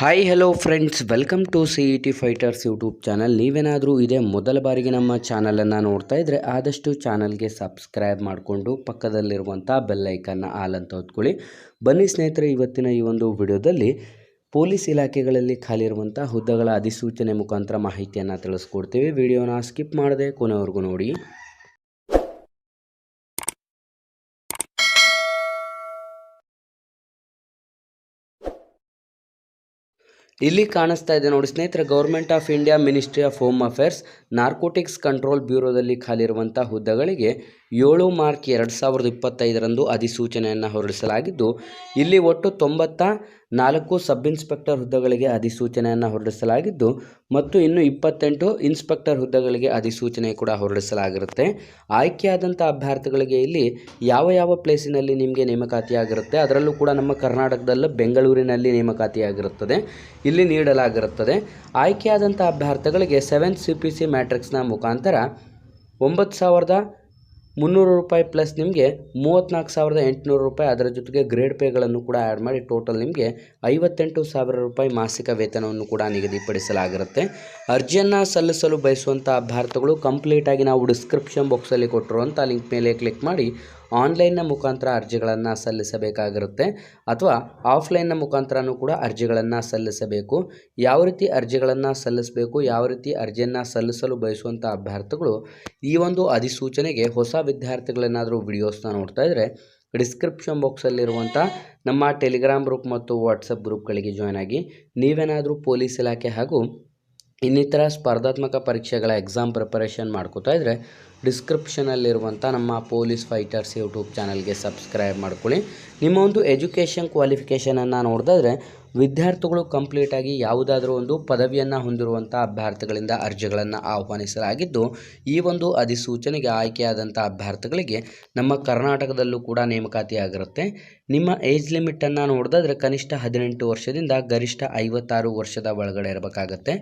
Hi hello friends, welcome to CET fighters YouTube channel. ನೀವೇನಾದರೂ ಇದೇ ಮೊದಲ ಬಾರಿಗೆ ನಮ್ಮ ಚಾನಲನ್ನು ನೋಡ್ತಾ ಇದ್ದರೆ ಆದಷ್ಟು ಚಾನಲ್ಗೆ ಸಬ್ಸ್ಕ್ರೈಬ್ ಮಾಡಿಕೊಂಡು ಪಕ್ಕದಲ್ಲಿರುವಂಥ ಬೆಲ್ಲೈಕನ್ನ ಆಲ್ ಅಂತ ಹೊತ್ಕೊಳ್ಳಿ. ಬನ್ನಿ ಸ್ನೇಹಿತರೆ, ಇವತ್ತಿನ ಈ ಒಂದು ವಿಡಿಯೋದಲ್ಲಿ ಪೊಲೀಸ್ ಇಲಾಖೆಗಳಲ್ಲಿ ಖಾಲಿ ಇರುವಂಥ ಹುದ್ದೆಗಳ ಅಧಿಸೂಚನೆ ಮುಖಾಂತರ ಮಾಹಿತಿಯನ್ನು ತಿಳಿಸ್ಕೊಡ್ತೀವಿ. ವಿಡಿಯೋನ ಸ್ಕಿಪ್ ಮಾಡದೆ ಕೊನೆವರೆಗೂ ನೋಡಿ. ಇಲ್ಲಿ ಕಾಣಿಸ್ತಾ ಇದೆ ನೋಡಿ ಸ್ನೇಹಿತರೆ, government of India, ministry of home affairs, narcotics control ಬ್ಯೂರೋದಲ್ಲಿ ಖಾಲಿರುವಂಥ ಹುದ್ದೆಗಳಿಗೆ 7 ಮಾರ್ಚ್ 2025ರಂದು ಅಧಿಸೂಚನೆಯನ್ನು ಹೊರಡಿಸಲಾಗಿದ್ದು, ಇಲ್ಲಿ ಒಟ್ಟು 94 ಸಬ್ ಇನ್ಸ್ಪೆಕ್ಟರ್ ಹುದ್ದೆಗಳಿಗೆ ಅಧಿಸೂಚನೆಯನ್ನು ಹೊರಡಿಸಲಾಗಿದ್ದು ಮತ್ತು ಇನ್ನು 28 ಇನ್ಸ್ಪೆಕ್ಟರ್ ಹುದ್ದೆಗಳಿಗೆ ಅಧಿಸೂಚನೆ ಕೂಡ ಹೊರಡಿಸಲಾಗಿರುತ್ತೆ. ಆಯ್ಕೆಯಾದಂಥ ಅಭ್ಯರ್ಥಿಗಳಿಗೆ ಇಲ್ಲಿ ಯಾವ ಪ್ಲೇಸಿನಲ್ಲಿ ನಿಮಗೆ ನೇಮಕಾತಿಯಾಗಿರುತ್ತೆ, ಅದರಲ್ಲೂ ಕೂಡ ನಮ್ಮ ಕರ್ನಾಟಕದಲ್ಲೂ ಬೆಂಗಳೂರಿನಲ್ಲಿ ನೇಮಕಾತಿಯಾಗಿರುತ್ತದೆ ಇಲ್ಲಿ ನೀಡಲಾಗಿರುತ್ತದೆ. ಆಯ್ಕೆಯಾದಂಥ ಅಭ್ಯರ್ಥಿಗಳಿಗೆ 7 CPC ಮ್ಯಾಟ್ರಿಕ್ಸ್ನ ಮುಖಾಂತರ 9,300 ರೂಪಾಯಿ ಪ್ಲಸ್ ನಿಮಗೆ 34,800 ರೂಪಾಯಿ, ಅದರ ಜೊತೆಗೆ ಗ್ರೇಡ್ ಪೇಗಳನ್ನು ಕೂಡ ಆ್ಯಡ್ ಮಾಡಿ ಟೋಟಲ್ ನಿಮಗೆ 58,000 ರೂಪಾಯಿ ಮಾಸಿಕ ವೇತನವನ್ನು ಕೂಡ ನಿಗದಿಪಡಿಸಲಾಗಿರುತ್ತೆ. ಅರ್ಜಿಯನ್ನು ಸಲ್ಲಿಸಲು ಬಯಸುವಂಥ ಅಭ್ಯರ್ಥಿಗಳು ಕಂಪ್ಲೀಟಾಗಿ ನಾವು ಡಿಸ್ಕ್ರಿಪ್ಷನ್ ಬಾಕ್ಸಲ್ಲಿ ಕೊಟ್ಟಿರುವಂಥ ಲಿಂಕ್ ಮೇಲೆ ಕ್ಲಿಕ್ ಮಾಡಿ ಆನ್ಲೈನ್ನ ಮುಖಾಂತರ ಅರ್ಜಿಗಳನ್ನು ಸಲ್ಲಿಸಬೇಕಾಗಿರುತ್ತೆ ಅಥವಾ ಆಫ್ಲೈನ್ನ ಮುಖಾಂತರನೂ ಕೂಡ ಅರ್ಜಿಗಳನ್ನು ಸಲ್ಲಿಸಬೇಕು. ಯಾವ ರೀತಿ ಅರ್ಜಿಗಳನ್ನು ಸಲ್ಲಿಸಬೇಕು, ಯಾವ ರೀತಿ ಅರ್ಜಿಯನ್ನು ಸಲ್ಲಿಸಲು ಬಯಸುವಂಥ ಅಭ್ಯರ್ಥಿಗಳು ಈ ಒಂದು ಅಧಿಸೂಚನೆಗೆ ಹೊಸ ವಿದ್ಯಾರ್ಥಿಗಳೇನಾದರೂ ವಿಡಿಯೋಸ್ನ ನೋಡ್ತಾ ಇದ್ದರೆ ಡಿಸ್ಕ್ರಿಪ್ಷನ್ ಬಾಕ್ಸಲ್ಲಿರುವಂಥ ನಮ್ಮ ಟೆಲಿಗ್ರಾಮ್ ಗ್ರೂಪ್ ಮತ್ತು ವಾಟ್ಸಪ್ ಗ್ರೂಪ್ಗಳಿಗೆ ಜಾಯ್ನ್ ಆಗಿ. ನೀವೇನಾದರೂ ಪೊಲೀಸ್ ಇಲಾಖೆ ಹಾಗೂ ಇನ್ನಿತರ ಸ್ಪರ್ಧಾತ್ಮಕ ಪರೀಕ್ಷೆಗಳ ಎಕ್ಸಾಮ್ ಪ್ರಿಪರೇಷನ್ ಮಾಡ್ಕೋತಾ ಇದ್ದರೆ ಡಿಸ್ಕ್ರಿಪ್ಷನಲ್ಲಿರುವಂಥ ನಮ್ಮ ಪೊಲೀಸ್ ಫೈಟರ್ಸ್ ಯೂಟ್ಯೂಬ್ ಚಾನಲ್ಗೆ ಸಬ್ಸ್ಕ್ರೈಬ್ ಮಾಡ್ಕೊಳ್ಳಿ. ನಿಮ್ಮ ಒಂದು ಎಜುಕೇಷನ್ ಕ್ವಾಲಿಫಿಕೇಷನನ್ನು ನೋಡಿದ್ರೆ ವಿದ್ಯಾರ್ಥಿಗಳು ಕಂಪ್ಲೀಟಾಗಿ ಯಾವುದಾದ್ರೂ ಒಂದು ಪದವಿಯನ್ನು ಹೊಂದಿರುವಂಥ ಅಭ್ಯರ್ಥಿಗಳಿಂದ ಅರ್ಜಿಗಳನ್ನು ಆಹ್ವಾನಿಸಲಾಗಿದ್ದು, ಈ ಒಂದು ಅಧಿಸೂಚನೆಗೆ ಆಯ್ಕೆಯಾದಂಥ ಅಭ್ಯರ್ಥಿಗಳಿಗೆ ನಮ್ಮ ಕರ್ನಾಟಕದಲ್ಲೂ ಕೂಡ ನೇಮಕಾತಿಯಾಗಿರುತ್ತೆ. ನಿಮ್ಮ ಏಜ್ ಲಿಮಿಟನ್ನು ನೋಡಿದ್ರೆ ಕನಿಷ್ಠ 18 ವರ್ಷದಿಂದ ಗರಿಷ್ಠ 56 ವರ್ಷದ ಒಳಗಡೆ ಇರಬೇಕಾಗತ್ತೆ.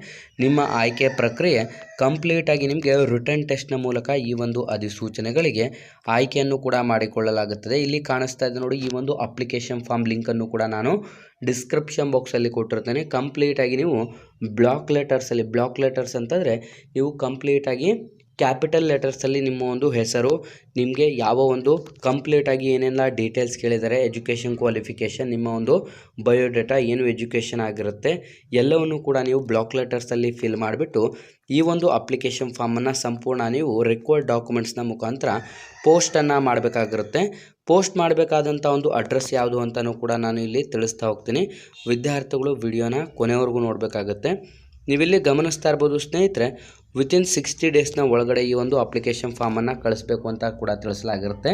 ನಿಮ್ಮ ಆಯ್ಕೆ ಪ್ರಕ್ರಿಯೆ ಕಂಪ್ಲೀಟಾಗಿ ನಿಮಗೆ ರಿಟರ್ನ್ ಟೆಸ್ಟ್ನ ಮೂಲಕ ಈ ಒಂದು ಅಧಿಸೂಚನೆಗಳಿಗೆ ಆಯ್ಕೆಯನ್ನು ಕೂಡ ಮಾಡಿಕೊಳ್ಳಲಾಗುತ್ತದೆ. ಇಲ್ಲಿ ಕಾಣಿಸ್ತಾ ಇದೆ ನೋಡಿ, ಈ ಒಂದು ಅಪ್ಲಿಕೇಶನ್ ಫಾರ್ಮ್ ಲಿಂಕನ್ನು ಕೂಡ ನಾನು ಡಿಸ್ಕ್ರಿಪ್ಷನ್ ಬಾಕ್ಸಲ್ಲಿ ಕೊಟ್ಟಿರ್ತೇನೆ. ಕಂಪ್ಲೀಟಾಗಿ ನೀವು ಬ್ಲಾಕ್ ಲೆಟರ್ಸ್ ಅಂತಂದರೆ ನೀವು ಕಂಪ್ಲೀಟಾಗಿ ಕ್ಯಾಪಿಟಲ್ ಲೆಟರ್ಸಲ್ಲಿ ನಿಮ್ಮ ಒಂದು ಹೆಸರು, ನಿಮಗೆ ಯಾವ ಒಂದು ಕಂಪ್ಲೀಟಾಗಿ ಏನೆಲ್ಲ ಡೀಟೇಲ್ಸ್ ಕೇಳಿದ್ದಾರೆ, ಎಜುಕೇಷನ್ ಕ್ವಾಲಿಫಿಕೇಷನ್, ನಿಮ್ಮ ಒಂದು ಬಯೋಡೇಟಾ ಏನು ಎಜುಕೇಷನ್ ಆಗಿರುತ್ತೆ ಎಲ್ಲವನ್ನು ಕೂಡ ನೀವು ಬ್ಲಾಕ್ ಲೆಟರ್ಸಲ್ಲಿ ಫಿಲ್ ಮಾಡಿಬಿಟ್ಟು ಈ ಒಂದು ಅಪ್ಲಿಕೇಶನ್ ಫಾರ್ಮನ್ನು ಸಂಪೂರ್ಣ ನೀವು ರಿಕ್ವೈರ್ಡ್ ಡಾಕ್ಯುಮೆಂಟ್ಸ್ನ ಮುಖಾಂತರ ಪೋಸ್ಟನ್ನು ಮಾಡಬೇಕಾಗಿರುತ್ತೆ. ಪೋಸ್ಟ್ ಮಾಡಬೇಕಾದಂಥ ಒಂದು ಅಡ್ರೆಸ್ ಯಾವುದು ಅಂತಲೂ ಕೂಡ ನಾನು ಇಲ್ಲಿ ತಿಳಿಸ್ತಾ ಹೋಗ್ತೀನಿ. ವಿದ್ಯಾರ್ಥಿಗಳು ವಿಡಿಯೋನ ಕೊನೆವರೆಗೂ ನೋಡಬೇಕಾಗುತ್ತೆ. ನೀವಿಲ್ಲಿ ಗಮನಿಸ್ತಾ ಇರ್ಬೋದು ಸ್ನೇಹಿತರೆ, ವಿತಿನ್ 60 ಡೇಸ್ನ ಒಳಗಡೆ ಈ ಒಂದು ಅಪ್ಲಿಕೇಶನ್ ಫಾರ್ಮನ್ನು ಕಳಿಸ್ಬೇಕು ಅಂತ ಕೂಡ ತಿಳಿಸಲಾಗಿರುತ್ತೆ.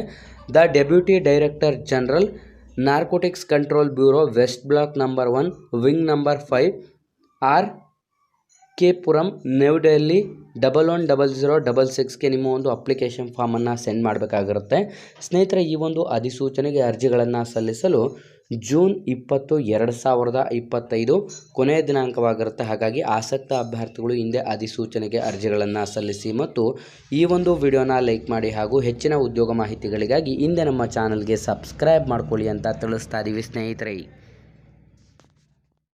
The deputy director general narcotics control bureau, west block number 1, wing number 5, RK Puram, New Delhi 110066ಗೆ ನಿಮ್ಮ ಒಂದು ಅಪ್ಲಿಕೇಶನ್ ಫಾರ್ಮನ್ನು ಸೆಂಡ್ ಮಾಡಬೇಕಾಗಿರುತ್ತೆ. ಸ್ನೇಹಿತರೆ, ಈ ಒಂದು ಅಧಿಸೂಚನೆಗೆ ಅರ್ಜಿಗಳನ್ನು ಸಲ್ಲಿಸಲು ಜೂನ್ 20, 2025 ಕೊನೆಯ ದಿನಾಂಕವಾಗಿರುತ್ತೆ. ಹಾಗಾಗಿ ಆಸಕ್ತ ಅಭ್ಯರ್ಥಿಗಳು ಹಿಂದೆ ಅಧಿಸೂಚನೆಗೆ ಅರ್ಜಿಗಳನ್ನು ಸಲ್ಲಿಸಿ ಮತ್ತು ಈ ಒಂದು ವಿಡಿಯೋನ ಲೈಕ್ ಮಾಡಿ ಹಾಗೂ ಹೆಚ್ಚಿನ ಉದ್ಯೋಗ ಮಾಹಿತಿಗಳಿಗಾಗಿ ಹಿಂದೆ ನಮ್ಮ ಚಾನಲ್ಗೆ ಸಬ್ಸ್ಕ್ರೈಬ್ ಮಾಡ್ಕೊಳ್ಳಿ ಅಂತ ತಿಳಿಸ್ತಾ ಇದ್ದೀವಿ ಸ್ನೇಹಿತರೆ.